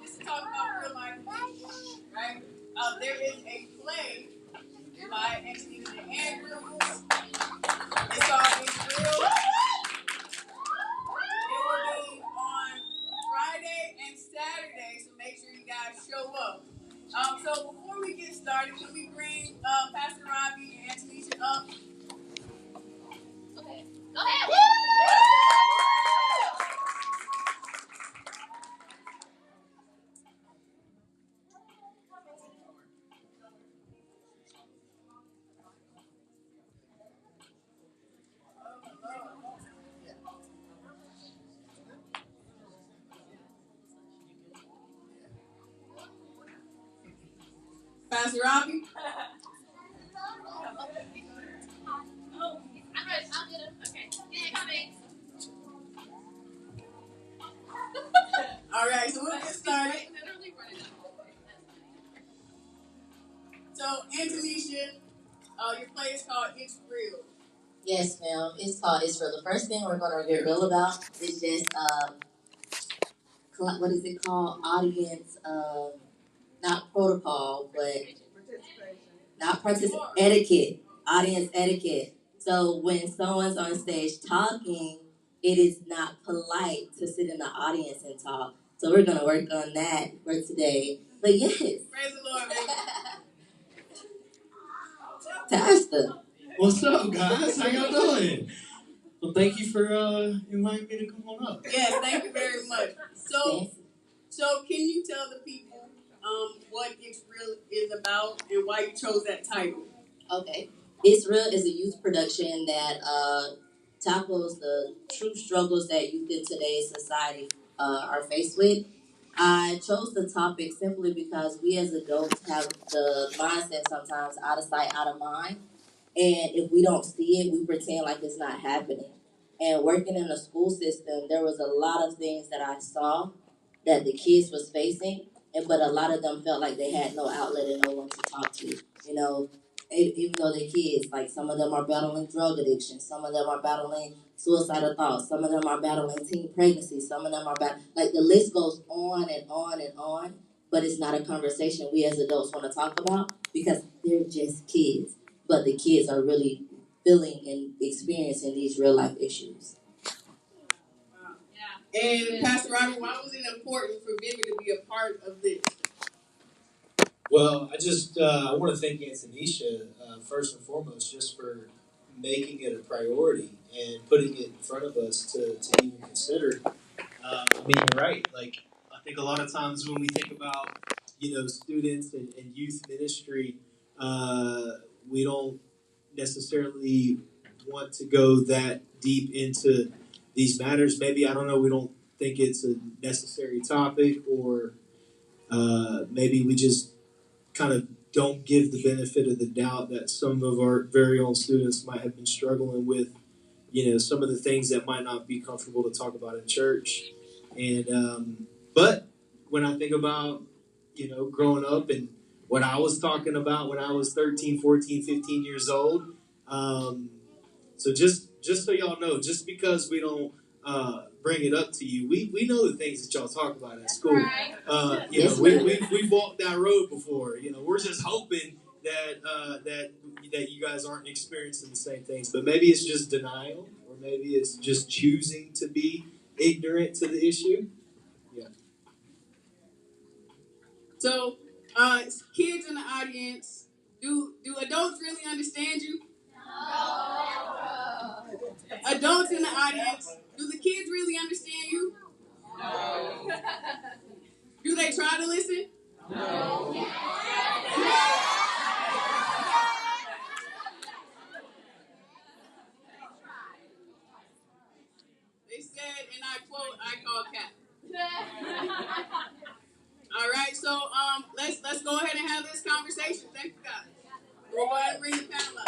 Just to talk about real life things, right? There is a play by Anthony Andrews. It's called It's Real. It will be on Friday and Saturday, so make sure you guys show up. So before we get started, can we bring Pastor Robbie and Antonisha up? Okay. Go ahead. Pastor Robbie? Oh, I'm ready. I'll get him. Okay. Yeah, coming. All right, so we'll get started. So, Antonisha, your play is called It's Real. Yes, ma'am. It's called It's Real. The first thing we're going to get real about is just, what is it called? Audience, not protocol, but not etiquette. Audience etiquette. So when someone's on stage talking, it is not polite to sit in the audience and talk. So we're going to work on that for today. But yes. Praise the Lord, baby. Pastor. What's up, guys? How y'all doing? Well, thank you for inviting me to come on up. Yes, thank you very much. So can you tell the people what It's Real is about and why you chose that title? Okay. It's Real is a youth production that tackles the true struggles that youth in today's society are faced with. I chose the topic simply because we as adults have the mindset sometimes out of sight, out of mind. And if we don't see it, we pretend like it's not happening. And working in the school system, there was a lot of things that I saw that the kids was facing, but a lot of them felt like they had no outlet and no one to talk to. You know, even though they're kids, like some of them are battling drug addiction, some of them are battling suicidal thoughts, some of them are battling teen pregnancy, some of them are like the list goes on and on and on. But it's not a conversation we as adults want to talk about because they're just kids. But the kids are really feeling and experiencing these real life issues. And Pastor Robert, why was it important for Vivian to be a part of this? Well, I want to thank Antonisha first and foremost just for making it a priority and putting it in front of us to even consider. You're right. Like, I think a lot of times when we think about, students and youth ministry, we don't necessarily want to go that deep into these matters. Maybe, I don't know, we don't think it's a necessary topic, or maybe we just kind of don't give the benefit of the doubt that some of our very own students might have been struggling with, some of the things that might not be comfortable to talk about in church. And but when I think about, growing up and what I was talking about when I was 13, 14, 15 years old, so just so y'all know, just because we don't bring it up to you, we know the things that y'all talk about at school. We've walked that road before. We're just hoping that you guys aren't experiencing the same things. But maybe it's just denial, or maybe it's just choosing to be ignorant to the issue. Yeah. So, kids in the audience, do adults really understand you? No. Adults in the audience, do the kids really understand you? No. Do they try to listen? No. They said, and I quote, I call cap. All right, so let's go ahead and have this conversation. Thank you, guys. We'll go ahead and bring the panel up.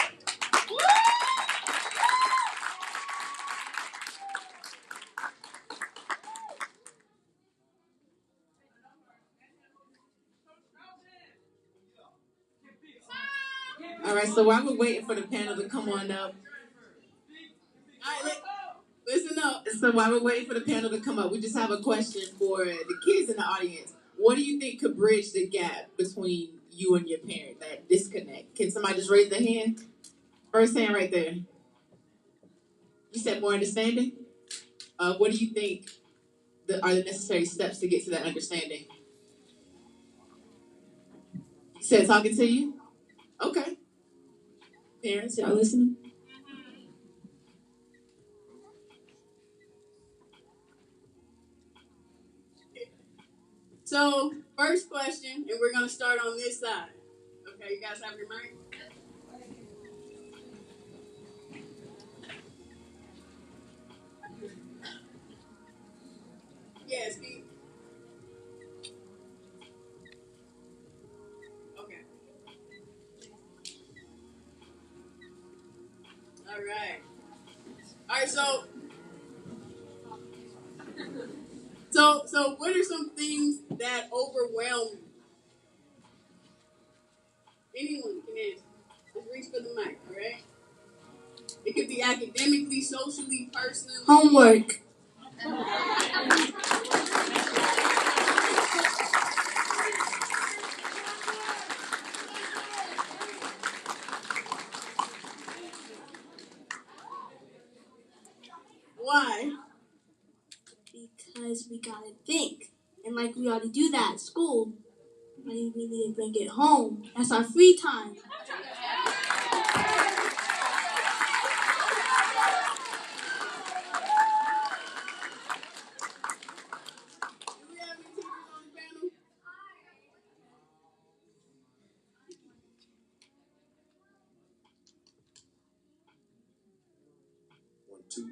All right, so while we're waiting for the panel to come on up. All right, listen up. So while we're waiting for the panel to come up, we just have a question for the kids in the audience. what do you think could bridge the gap between you and your parent, that disconnect? Can somebody just raise their hand? First hand right there. You said more understanding? What do you think are the necessary steps to get to that understanding? You said talking to you? Okay. Parents, y'all listening? So, first question, and we're going to start on this side. Okay, you guys have your mic? Yes, Pete. Okay. All right. All right, so what are some things that overwhelm you? Anyone can answer. Just reach for the mic, all right? It could be academically, socially, personally. Homework. Why? Because we gotta think. And like we already do that at school, we need to bring it home. That's our free time. Do we have any teachers on the panel? 1, 2.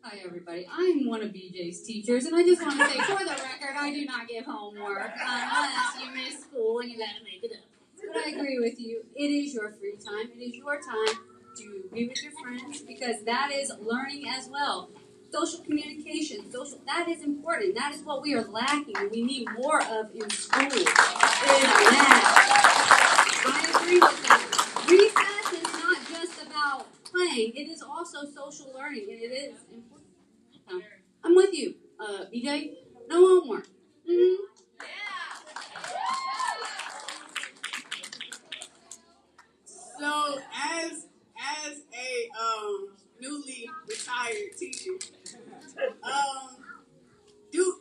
Hi, everybody. I'm one of BJ's teachers, and I just want to say, for the record, I do not give homework unless you miss school and you gotta make it up. But I agree with you. It is your free time. It is your time to be with your friends because that is learning as well. Social communication, that is important. That is what we are lacking and we need more of in school. Is that. I agree with that. Recess is not just about playing. It is also social learning, and it is important. I'm with you, BJ. No homework. Mm-hmm. So, as a newly retired teacher, do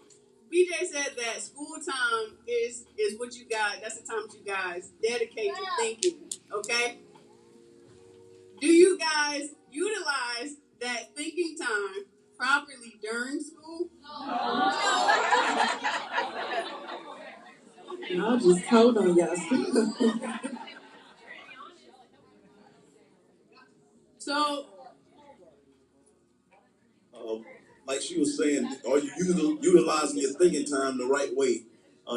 BJ said that school time is what you guys. That's the time that you guys dedicate to thinking. Okay. Do you guys utilize that thinking time properly during school? Y'all just told on y'all. So, Like she was saying, are you utilizing your thinking time the right way?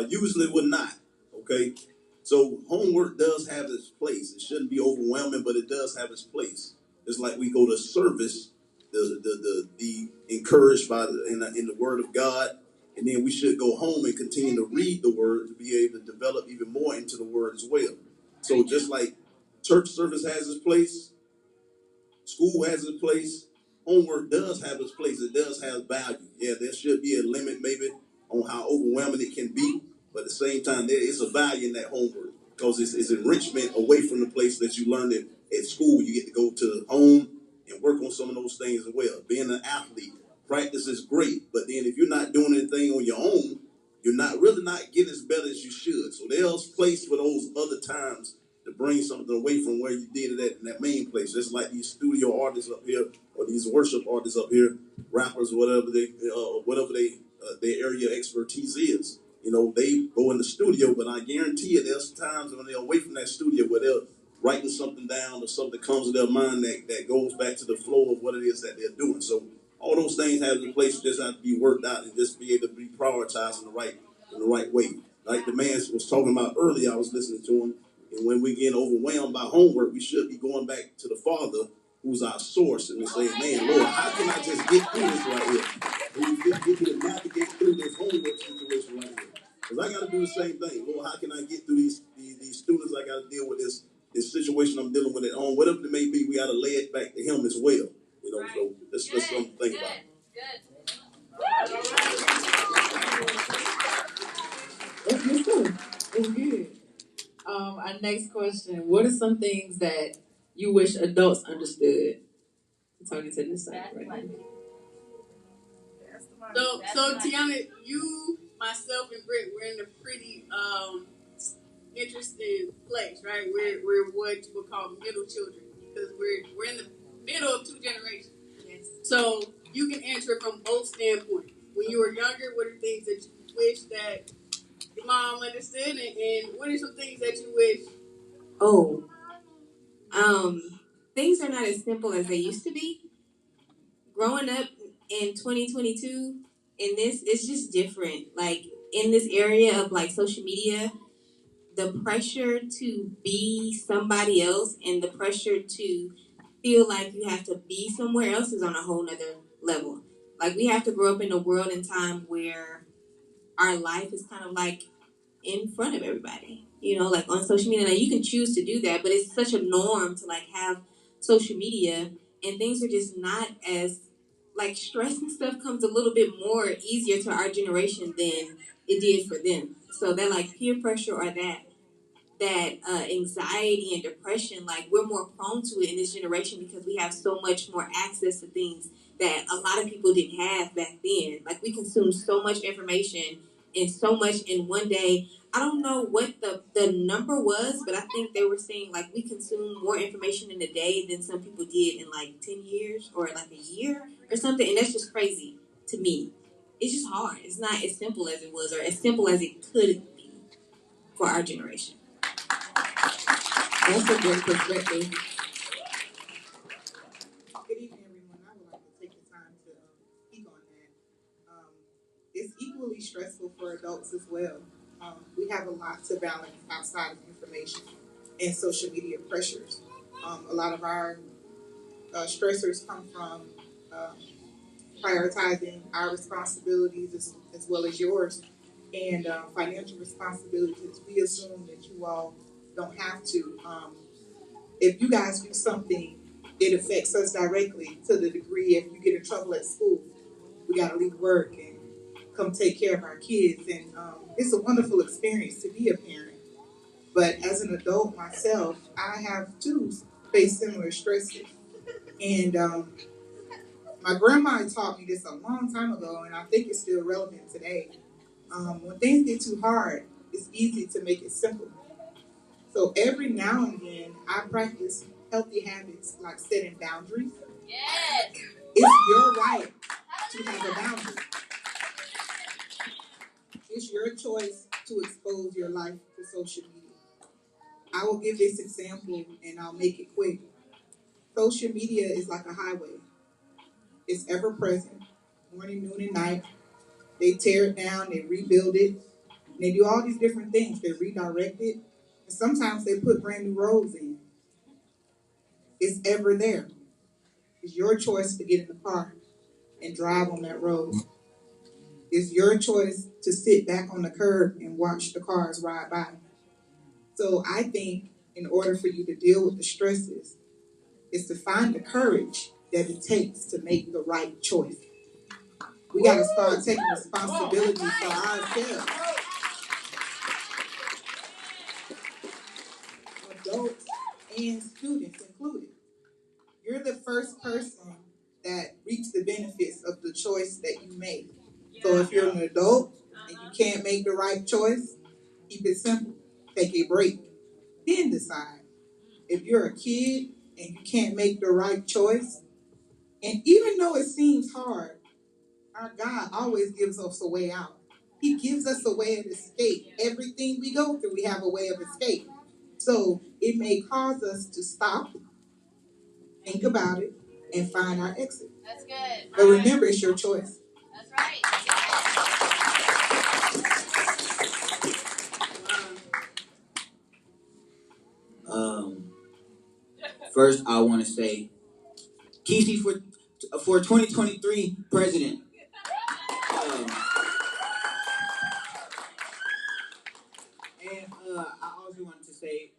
Usually we're not. Okay, so homework does have its place. It shouldn't be overwhelming, but it does have its place. It's like we go to service, the encouraged by in the Word of God, and then we should go home and continue to read the Word to be able to develop even more into the Word as well. So just like church service has its place, school has its place, homework does have its place. It does have value. Yeah, there should be a limit maybe on how overwhelming it can be, but at the same time, there is a value in that homework because it's enrichment away from the place that you learned it at school. You get to go to home and work on some of those things as well. Being an athlete, practice is great, but then if you're not doing anything on your own, you're not getting as better as you should. So there's place for those other times to bring something away from where you did it at in that main place. Just like these studio artists up here, or these worship artists up here, rappers, whatever their area of expertise is. You know, they go in the studio, but I guarantee you, there's times when they're away from that studio where they're writing something down or something comes to their mind that goes back to the flow of what it is that they're doing. So all those things have a place, just have to be worked out and just be able to be prioritized in the right way. Like the man was talking about earlier, I was listening to him. And when we get overwhelmed by homework, we should be going back to the Father, who's our source, and we say, man, Lord, how can I just get through this right here? And you get me to navigate through this homework situation right here. Because I got to do the same thing. Lord, how can I get through these students? I got to deal with this situation I'm dealing with at home. Whatever it may be, we got to lay it back to Him as well. You know, so that's something to think about. Our next question: what are some things that you wish adults understood? Talking to this side right now. So Tiana, you, myself, and Britt, we're in a pretty interesting place, right? We're what you would call middle children because we're in the middle of two generations. Yes. So you can answer it from both standpoints. When you were younger, what are things that you wish that your mom understood, and what are some things that you wish? Oh, things are not as simple as they used to be. Growing up in 2022, in this, it's just different. Like in this area of like social media, the pressure to be somebody else and the pressure to feel like you have to be somewhere else is on a whole nother level. Like we have to grow up in a world and time where our life is kind of like in front of everybody. You know, like on social media. Now you can choose to do that, but it's such a norm to like have social media and things are just not as like stress and stuff comes a little bit more easier to our generation than it did for them. So that like peer pressure or that anxiety and depression, like we're more prone to it in this generation because we have so much more access to things that a lot of people didn't have back then. Like we consume so much information and so much in one day. I don't know what the number was, but I think they were saying like we consume more information in a day than some people did in like 10 years or like a year or something. And that's just crazy to me. It's just hard. It's not as simple as it was or as simple as it could be for our generation. That's a good perspective. Good evening, everyone. I would like to take the time to speak on that. It's equally stressful for adults as well. We have a lot to balance outside of information and social media pressures. A lot of our stressors come from prioritizing our responsibilities as well as yours and financial responsibilities. We assume that you all don't have to. If you guys do something, it affects us directly to the degree if you get in trouble at school, we got to leave work and come take care of our kids. And it's a wonderful experience to be a parent. But as an adult myself, I have too faced similar stresses. And my grandma taught me this a long time ago, and I think it's still relevant today. When things get too hard, it's easy to make it simple. So every now and then, I practice healthy habits like setting boundaries. Yes. It's your right to have a boundary. It's your choice to expose your life to social media. I will give this example and I'll make it quick. Social media is like a highway. It's ever present, morning, noon, and night. They tear it down, they rebuild it, and they do all these different things. They redirect it, and sometimes they put brand new roads in. It's ever there. It's your choice to get in the car and drive on that road. It's your choice to sit back on the curb and watch the cars ride by. So I think in order for you to deal with the stresses is to find the courage that it takes to make the right choice. We got to start taking responsibility for ourselves. Adults and students included. You're the first person that reaps the benefits of the choice that you made. So if you're an adult and you can't make the right choice, keep it simple. Take a break. Then decide. If you're a kid and you can't make the right choice, and even though it seems hard, our God always gives us a way out. He gives us a way of escape. Everything we go through, we have a way of escape. So it may cause us to stop, think about it, and find our exit. That's good. But remember, it's your choice. That's right. First, I want to say, Kesey for 2023 president. I also wanted to say,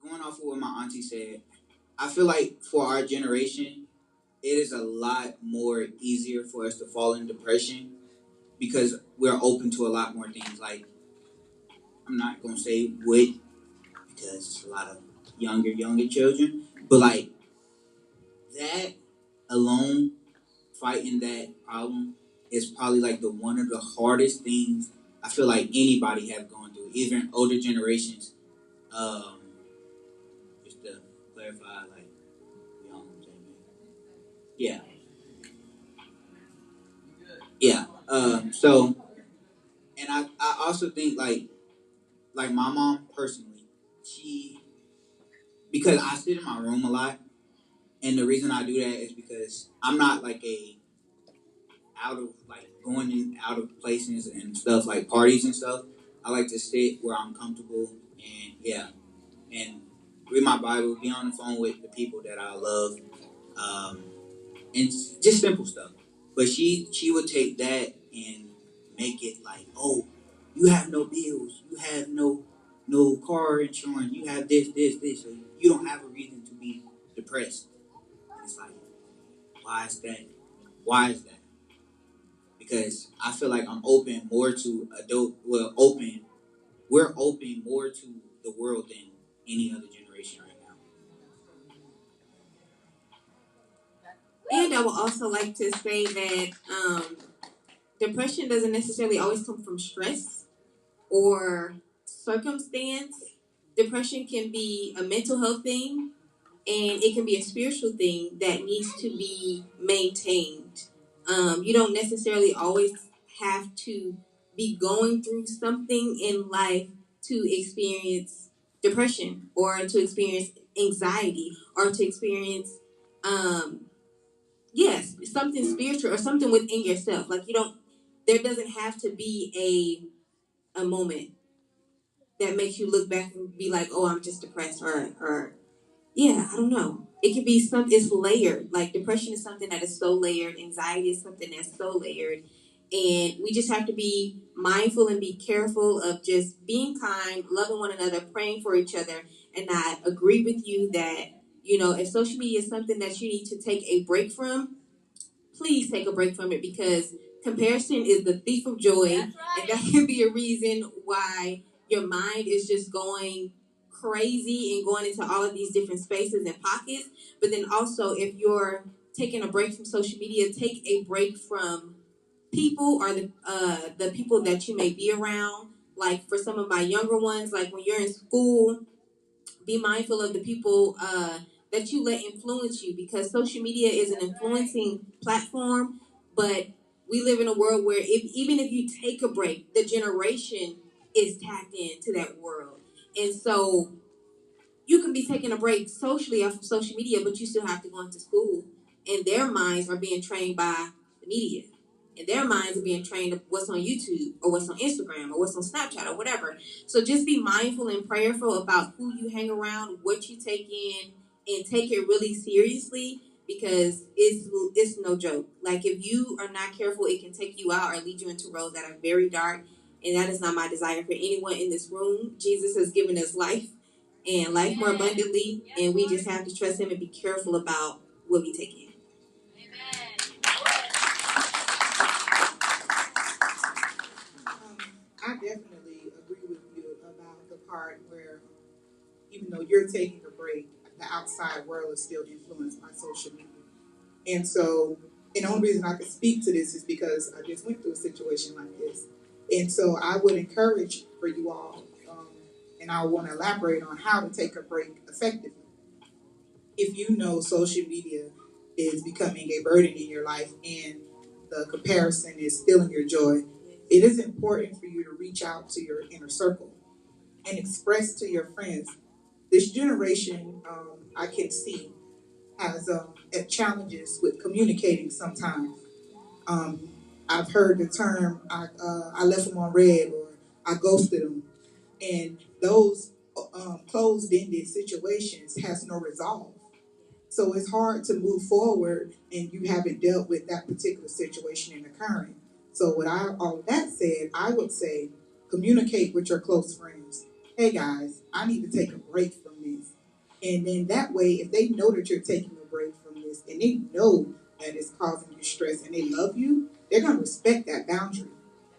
going off of what my auntie said, I feel like for our generation, it is a lot more easier for us to fall in depression because we're open to a lot more things. Like I'm not gonna say what because it's a lot of younger children, but like that alone, fighting that problem is probably like the one of the hardest things I feel like anybody have gone through, even older generations. Um, just to clarify, like, yeah, yeah. So, and I also think like my mom personally, she because I sit in my room a lot, and the reason I do that is because I'm not like a out of like going in out of places and stuff like parties and stuff. I like to sit where I'm comfortable and and read my Bible, be on the phone with the people that I love, um, and just simple stuff. But she would take that and make it like, oh, you have no bills, you have no car insurance, you have this, so you don't have a reason to be depressed. And it's like, why is that? Why is that? Because I feel like I'm open more to we're open more to the world than any other generation right now. And I would also like to say that depression doesn't necessarily always come from stress or circumstance. Depression can be a mental health thing, and it can be a spiritual thing that needs to be maintained. You don't necessarily always have to be going through something in life to experience depression or to experience anxiety or to experience yes, something spiritual or something within yourself. Like you don't there doesn't have to be a moment that makes you look back and be like, oh, I'm just depressed or yeah, I don't know. It can be something, it's layered. Like depression is something that is so layered. Anxiety is something that's so layered. And we just have to be mindful and be careful of just being kind, loving one another, praying for each other. And I agree with you that, if social media is something that you need to take a break from, please take a break from it because comparison is the thief of joy. Right. And that can be a reason why your mind is just going crazy and going into all of these different spaces and pockets. But then also, if you're taking a break from social media, take a break from people or the people that you may be around. Like for some of my younger ones, like when you're in school, be mindful of the people that you let influence you because social media is an influencing platform, but we live in a world where even if you take a break, the generation is tapped into that world. And so you can be taking a break socially off of social media, but you still have to go into school. And their minds are being trained by the media. And their minds are being trained of what's on YouTube or what's on Instagram or what's on Snapchat or whatever. So just be mindful and prayerful about who you hang around, what you take in, and take it really seriously because it's no joke. Like if you are not careful, it can take you out or lead you into roads that are very dark. And that is not my desire for anyone in this room. Jesus has given us life and life more abundantly, and we just have to trust him and be careful about what we take in. I definitely agree with you about the part where even though you're taking a break, the outside world is still influenced by social media. And so, and the only reason I can speak to this is because I just went through a situation like this. And so I would encourage for you all, and I want to elaborate on how to take a break effectively. If you know social media is becoming a burden in your life and the comparison is stealing your joy, it is important for you to reach out to your inner circle and express to your friends. This generation, I can see, has challenges with communicating sometimes. I've heard the term, I left them on red or I ghosted them. And those closed-ended situations has no resolve. So it's hard to move forward and you haven't dealt with that particular situation in the current. So all of that said, I would say communicate with your close friends. Hey guys, I need to take a break from this. And then that way, if they know that you're taking a break from this and they know that it's causing you stress and they love you, they're going to respect that boundary.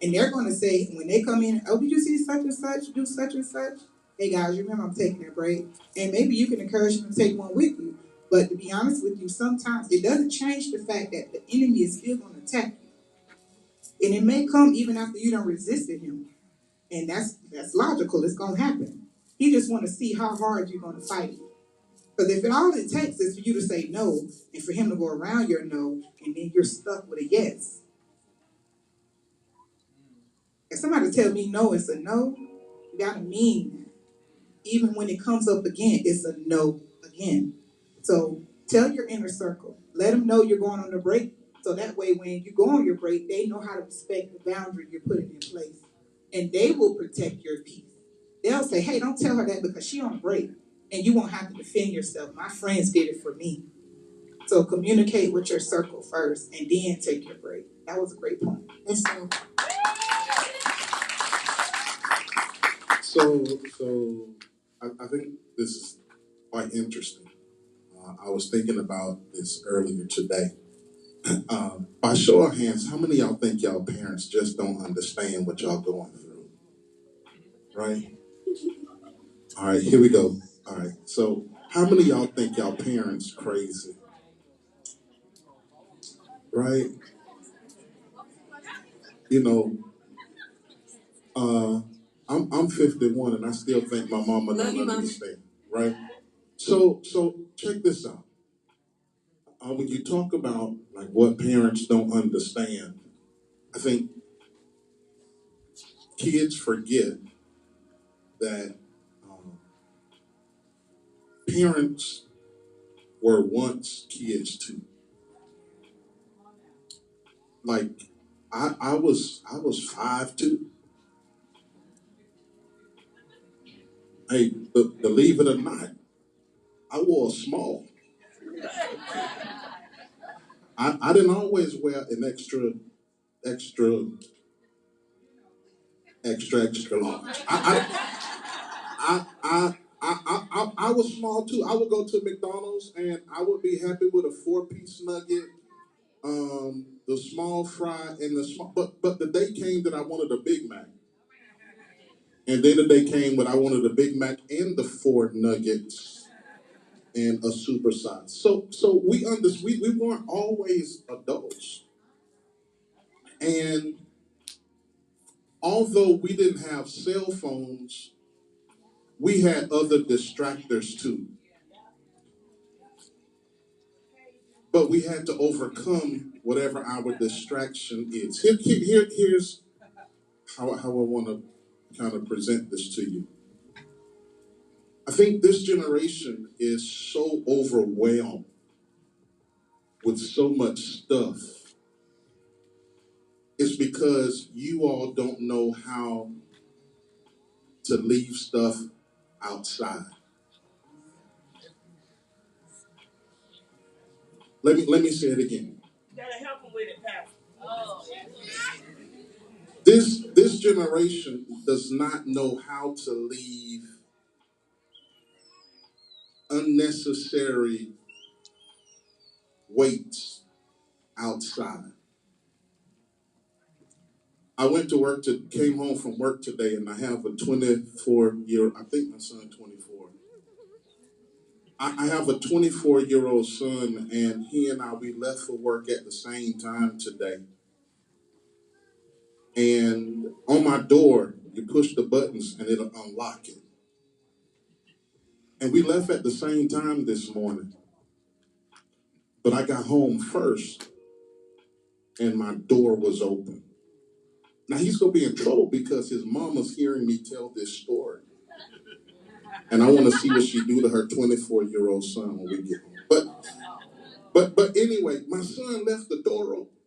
And they're going to say, when they come in, oh, did you see such and such do such and such? Hey guys, you remember I'm taking a break. And maybe you can encourage them to take one with you. But to be honest with you, sometimes it doesn't change the fact that the enemy is still going to attack you. And it may come even after you done resisted him. And that's logical. It's going to happen. He just want to see how hard you're going to fight it. Because if all it takes is for you to say no, and for him to go around your no, and then you're stuck with a yes. If somebody tell me no, it's a no, you gotta mean that. Even when it comes up again, it's a no again. So tell your inner circle. Let them know you're going on a break. So that way when you go on your break, they know how to respect the boundary you're putting in place. And they will protect your peace. They'll say, hey, don't tell her that because she on a break. And you won't have to defend yourself. My friends did it for me. So communicate with your circle first and then take your break. That was a great point. Listen. So I think this is quite interesting. I was thinking about this earlier today. By show of hands, how many of y'all think y'all parents just don't understand what y'all going through? Right? All right, here we go. All right, so how many of y'all think y'all parents crazy? Right? You know, I'm 51 and I still think my mama don't understand. Right? So check this out. When you talk about like what parents don't understand, I think kids forget that parents were once kids too. Like I was 5'2". Hey, believe it or not, I wore a small. I didn't always wear an extra large. I was small too. I would go to McDonald's and I would be happy with a 4-piece nugget, the small fry and the small. But the day came that I wanted a Big Mac, and then the day came when I wanted a Big Mac and the 4 nuggets and a super size. So we weren't always adults, and although we didn't have cell phones, we had other distractors too. But we had to overcome whatever our distraction is. Here's how I want to kind of present this to you. I think this generation is so overwhelmed with so much stuff. It's because you all don't know how to leave stuff outside. Let me say it again. You gotta help them with it, Pastor. Oh. This generation does not know how to leave unnecessary weights outside. I went to work came home from work today, and I have a 24-year. I think my son 24. I have a 24-year-old son, and he and we left for work at the same time today. And on my door, you push the buttons and it'll unlock it. And we left at the same time this morning. But I got home first, and my door was open. Now he's gonna be in trouble because his mama's hearing me tell this story. And I want to see what she do to her 24-year-old son when we get home. But anyway, my son left the door open.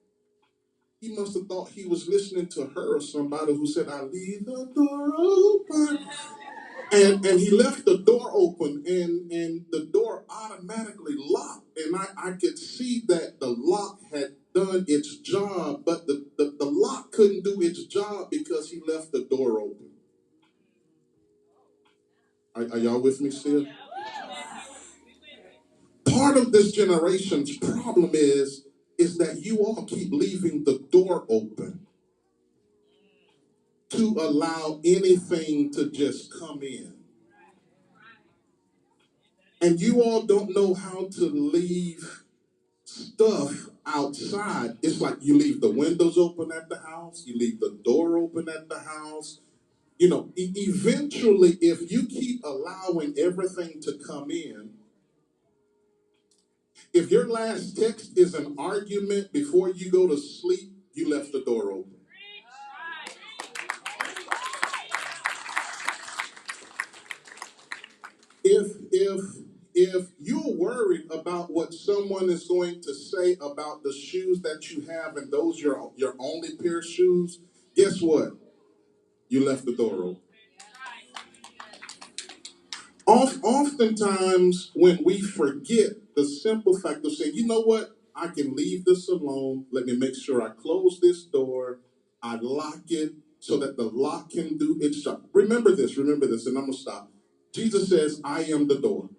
He must have thought he was listening to her or somebody who said, I leave the door open. And he left the door open, and the door automatically locked. And I could see that the lock had done its job, but the lock couldn't do its job because he left the door open. Are y'all with me still? Part of this generation's problem is that you all keep leaving the door open. to allow anything to just come in. And you all don't know how to leave stuff outside. It's like you leave the windows open at the house, you leave the door open at the house. You know, eventually, if you keep allowing everything to come in, if your last text is an argument before you go to sleep, you left the door open. If you're worried about what someone is going to say about the shoes that you have and those your only pair of shoes, guess what? You left the door open. Oftentimes, when we forget the simple fact of saying, you know what, I can leave this alone. Let me make sure I close this door. I lock it so that the lock can do its job. Remember this, and I'm going to stop. Jesus says, I am the door.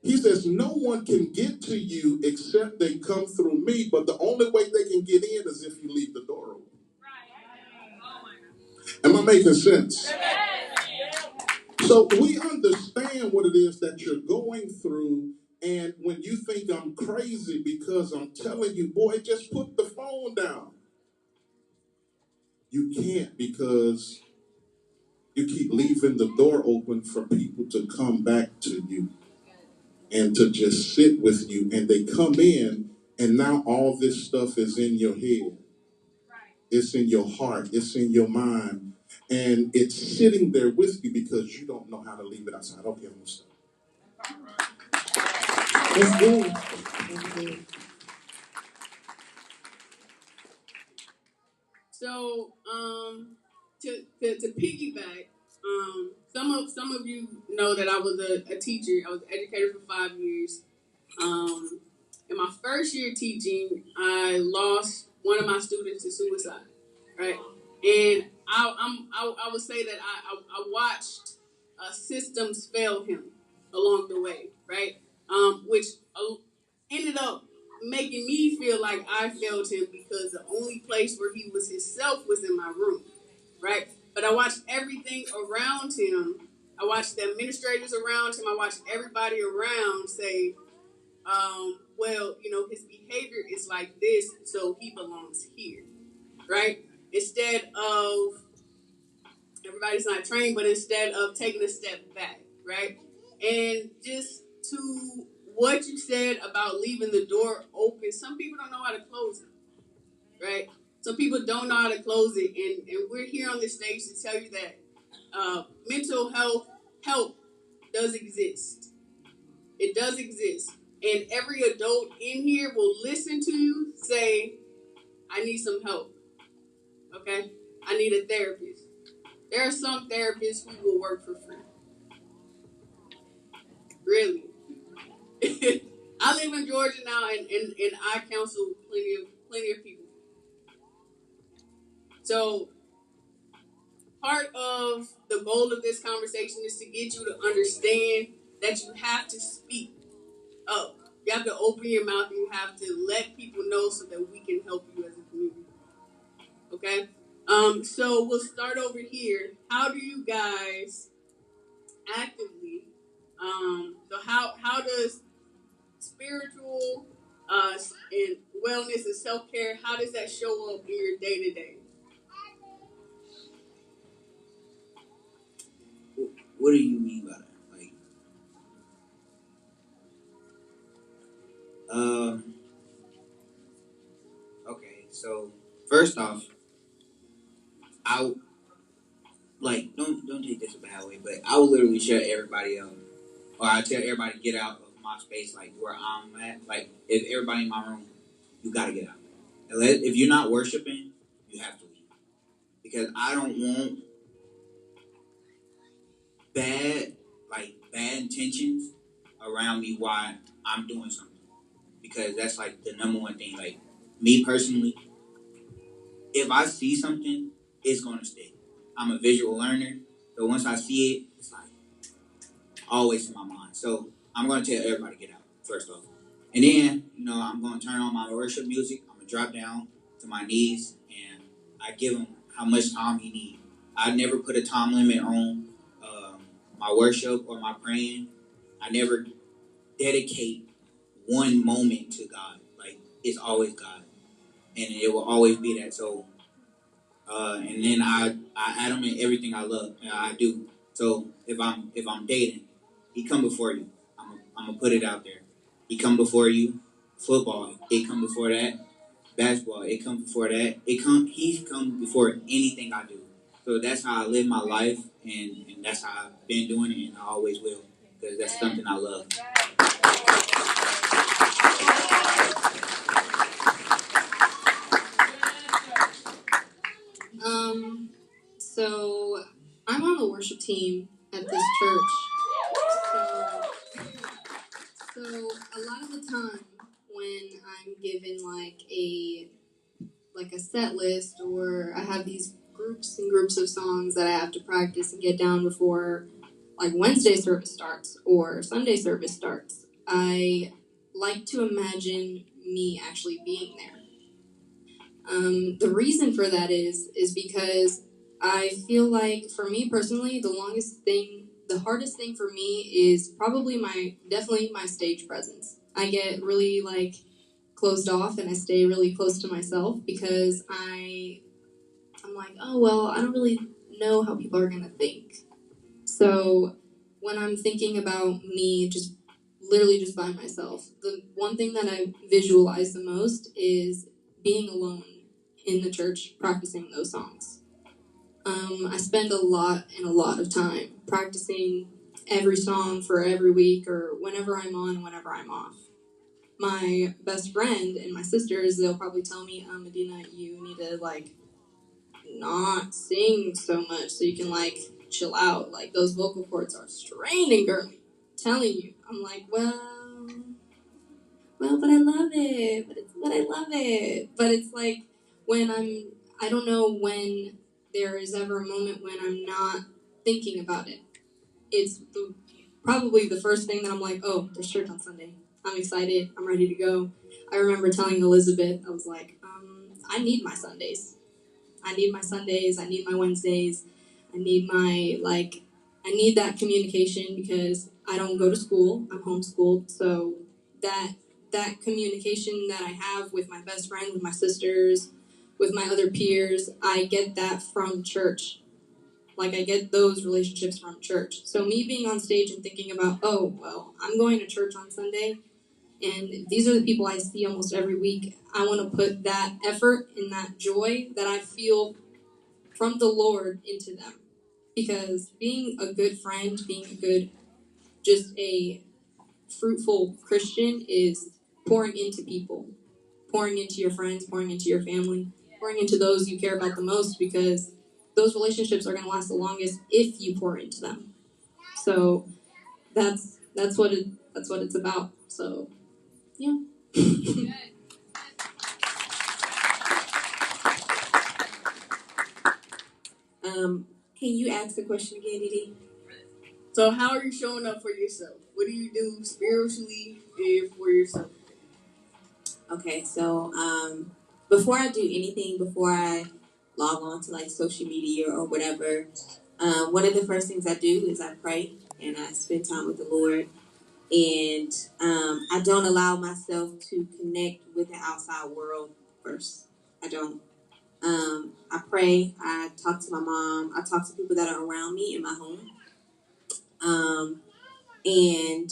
He says, no one can get to you except they come through me, but the only way they can get in is if you leave the door open. Am I making sense? So we understand what it is that you're going through, and when you think I'm crazy because I'm telling you, boy, just put the phone down. You can't, because you keep leaving the door open for people to come back to you and to just sit with you, and they come in, and now all this stuff is in your head. It's in your heart. It's in your mind. And it's sitting there with you because you don't know how to leave it outside. Okay, I'm going to stop. It's good. It's good. So, to piggyback, some of you know that I was a teacher. I was an educator for 5 years. In my first year teaching, I lost one of my students to suicide. Right, and I would say that I watched systems fail him along the way. Right, which ended up making me feel like I failed him because the only place where he was himself was in my room, right? But I watched everything around him. I watched the administrators around him. I watched everybody around say, well, you know, his behavior is like this, so he belongs here, right? Instead of, everybody's not trained, but instead of taking a step back, right? And just to what you said about leaving the door open, some people don't know how to close it, right? Some people don't know how to close it, and we're here on this stage to tell you that mental health help does exist. It does exist. And every adult in here will listen to you say, I need some help, okay? I need a therapist. There are some therapists who will work for free. Really. I live in Georgia now, and I counsel plenty of people. So part of the goal of this conversation is to get you to understand that you have to speak up. You have to open your mouth, and you have to let people know so that we can help you as a community. Okay? So we'll start over here. How do you guys actively, so how does spiritual and wellness and self-care, how does that show up in your day-to-day? What do you mean by that? Okay, so first off, I don't take this a bad way, but I will literally shut everybody up, or I tell everybody to get out of my space, like where I'm at. Like if everybody in my room, you gotta get out. If you're not worshiping, you have to leave, because I don't want bad intentions around me while I'm doing something, because that's like the number one thing. Like me personally, if I see something, it's gonna stick. I'm a visual learner, so once I see it, it's like always in my mind. So I'm gonna tell everybody to get out first off, and then I'm gonna turn on my worship music. I'm gonna drop down to my knees, and I give them how much time he needs. I never put a time limit on my worship or my praying. I never dedicate one moment to God. Like, it's always God, and it will always be that. So, and then I add him in everything I love. I do. So if I'm dating, he come before you. I'm gonna put it out there. He come before you. Football, it come before that. Basketball, it come before that. He's come before anything I do. So that's how I live my life, and that's how I've been doing it, and I always will, because that's something I love. So I'm on the worship team at this church. So a lot of the time when I'm given like a set list, or I have these groups and groups of songs that I have to practice and get down before like Wednesday service starts or Sunday service starts, I like to imagine me actually being there. The reason for that is because I feel like, for me personally, the hardest thing for me is probably definitely my stage presence. I get really like closed off and I stay really close to myself because I'm like, oh well, I don't really know how people are gonna think. So when I'm thinking about me just literally just by myself, the one thing that I visualize the most is being alone in the church practicing those songs. I spend a lot of time practicing every song for every week, or whenever I'm on, whenever I'm off. My best friend and my sisters, they'll probably tell me, Medina, you need to like not sing so much so you can like chill out. Like those vocal cords are straining, girl. I'm telling you. I'm like, well, but I love it. But I love it. But it's like I don't know when there is ever a moment when I'm not thinking about it. It's probably the first thing that I'm like, oh, there's church on Sunday. I'm excited. I'm ready to go. I remember telling Elizabeth, I was like, I need my Sundays. I need my Sundays. I need my Wednesdays. I need that communication because I don't go to school. I'm homeschooled. So that communication that I have with my best friend, with my sisters, with my other peers, I get that from church. Like, I get those relationships from church. So me being on stage and thinking about, oh, well, I'm going to church on Sunday, and these are the people I see almost every week. I want to put that effort and that joy that I feel from the Lord into them. Because being a good friend, just a fruitful Christian is pouring into people, pouring into your friends, pouring into your family, pouring into those you care about the most, because those relationships are going to last the longest if you pour into them. So that's what it's about. So yeah. Can you ask the question again, Didi? So how are you showing up for yourself? What do you do spiritually for yourself? Okay, so before I do anything, before I log on to like social media or whatever, one of the first things I do is I pray and I spend time with the Lord. And I don't allow myself to connect with the outside world first. I don't. I pray. I talk to my mom. I talk to people that are around me in my home. And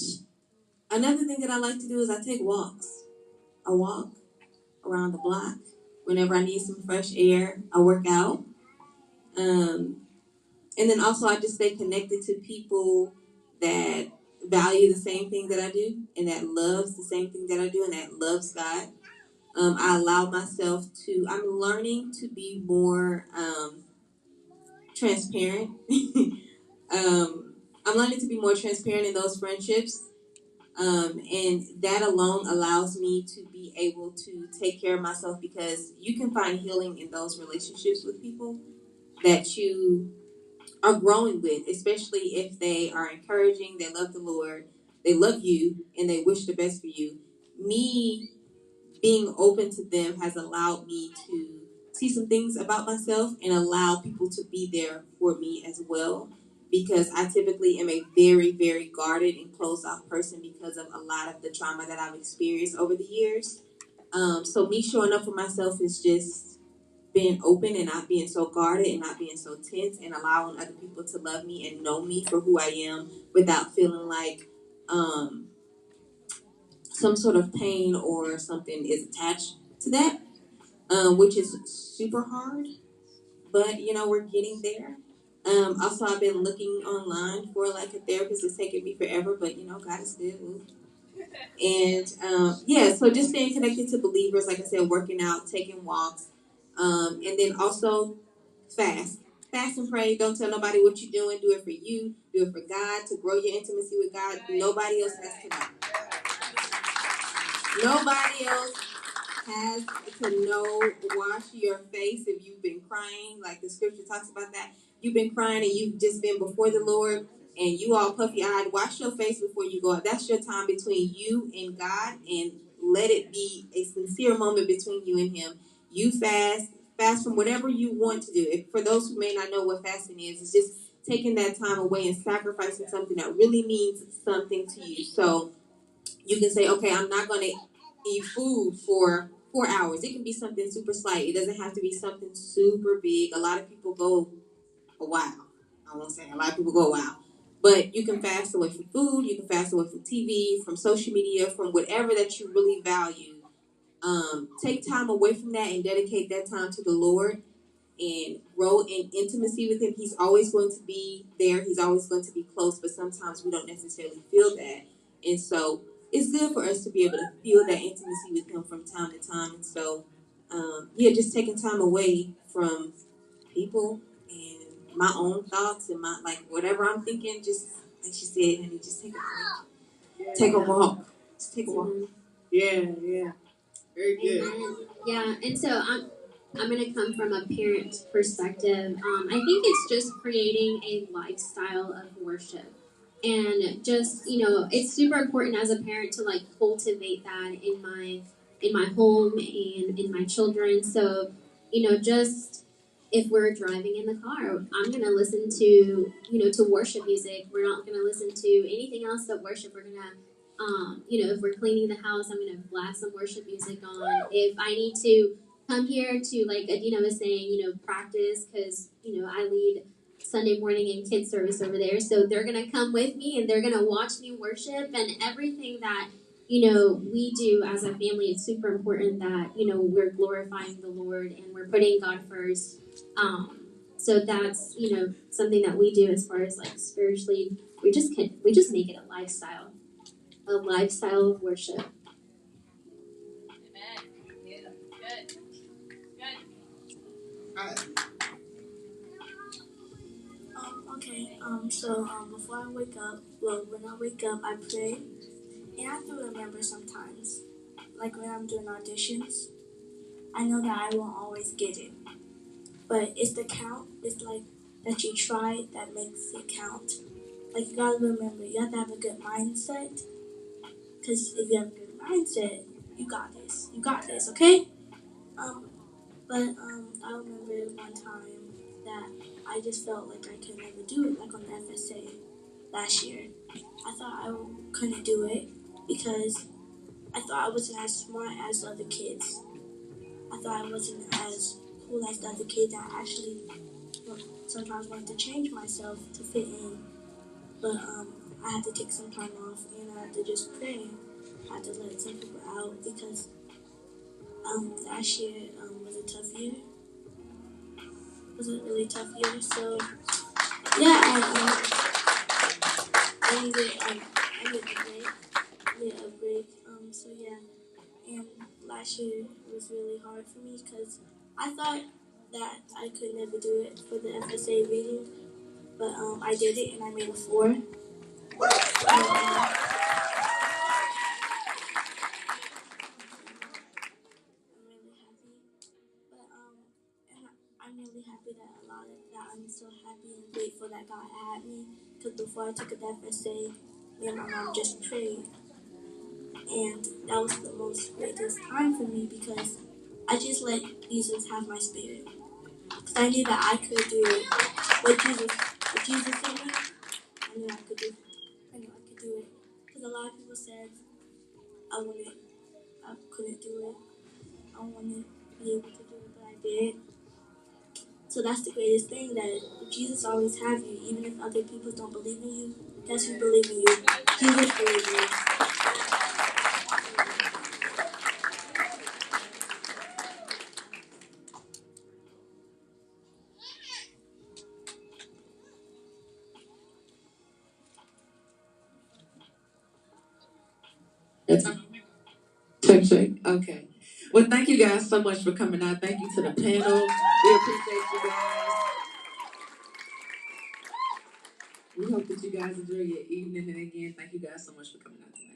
another thing that I like to do is I take walks. I walk around the block. Whenever I need some fresh air, I work out. And then also I just stay connected to people that value the same thing that I do and that loves the same thing that I do and that loves God. I allow myself I'm learning to be more transparent. I'm learning to be more transparent in those friendships. And that alone allows me to be able to take care of myself, because you can find healing in those relationships with people that you are growing with, especially if they are encouraging, they love the Lord, they love you, and they wish the best for you. Me being open to them has allowed me to see some things about myself and allow people to be there for me as well. Because I typically am a very, very guarded and closed off person because of a lot of the trauma that I've experienced over the years. So me showing up for myself is just being open and not being so guarded and not being so tense and allowing other people to love me and know me for who I am without feeling like some sort of pain or something is attached to that, which is super hard. But we're getting there. Also, I've been looking online for like a therapist. It's taken me forever, but God is good. And so just staying connected to believers, like I said, working out, taking walks, and then also fast. Fast and pray. Don't tell nobody what you're doing. Do it for you. Do it for God, to grow your intimacy with God. Nobody else has to know. Nobody else has to know. Wash your face if you've been crying, like the scripture talks about that. You've been crying and you've just been before the Lord and you all puffy-eyed. Wash your face before you go out. That's your time between you and God, and let it be a sincere moment between you and Him. You fast from whatever you want to do. If, for those who may not know what fasting is, it's just taking that time away and sacrificing something that really means something to you. So you can say, okay, I'm not going to eat food for 4 hours. It can be something super slight. It doesn't have to be something super big. A lot of people go a while. I won't say a lot of people go a while. But you can fast away from food. You can fast away from TV, from social media, from whatever that you really value. Take time away from that and dedicate that time to the Lord and grow in intimacy with Him. He's always going to be there. He's always going to be close, but sometimes we don't necessarily feel that. And so it's good for us to be able to feel that intimacy with Him from time to time. And so, just taking time away from people and my own thoughts and my, like, whatever I'm thinking, just, like she said, honey, just take a break. Take a walk. Just take a walk. Yeah. Very good. Amen. Yeah, and so I'm going to come from a parent perspective. I think it's just creating a lifestyle of worship. And just, it's super important as a parent to like cultivate that in my home and in my children. So, just if we're driving in the car, I'm going to listen to, to worship music. We're not going to listen to anything else but worship. We're going to if we're cleaning the house, I'm going to blast some worship music on. If I need to come here to, like Adina was saying, practice, because, I lead Sunday morning and kids service over there. So they're going to come with me and they're going to watch me worship, and everything that, we do as a family, it's super important that, we're glorifying the Lord and we're putting God first. So that's, something that we do as far as like spiritually. We just make it a lifestyle of worship. Amen. Yeah. Good. So before I wake up, when I wake up, I pray, and I have to remember sometimes, like when I'm doing auditions, I know that I won't always get it, but it's the count. It's like that you try that makes it count. Like you gotta remember, you have to have a good mindset, because if you have a good mindset, you got this. You got this, okay? But I remember one time that I just felt like I could never do it, like on the FSA last year. I thought I couldn't do it because I thought I wasn't as smart as the other kids. I thought I wasn't as cool as the other kids. I actually sometimes wanted to change myself to fit in. But I had to take some time off and I had to just pray. I had to let some people out because last year was a tough year. It was a really tough year. So yeah, I needed a break. So yeah, and last year was really hard for me because I thought that I could never do it for the FSA reading, but I did it and I made a 4. I'm really happy, but and I'm really happy that I'm so happy and grateful that God had me, because before I took the FSA, me and my mom just prayed. And that was the most greatest time for me because I just let Jesus have my spirit. Because I knew that I could do it. What Jesus did me, I knew I could do it. I knew I could do it. Because a lot of people said I couldn't do it. I wouldn't be able to do it, but I did. So that's the greatest thing, that Jesus always have you, even if other people don't believe in you. Guess who believes in you? Jesus believes in you. That's check, check. Okay. Well, thank you guys so much for coming out. Thank you to the panel. We appreciate you guys. We hope that you guys enjoy your evening. And again, thank you guys so much for coming out tonight.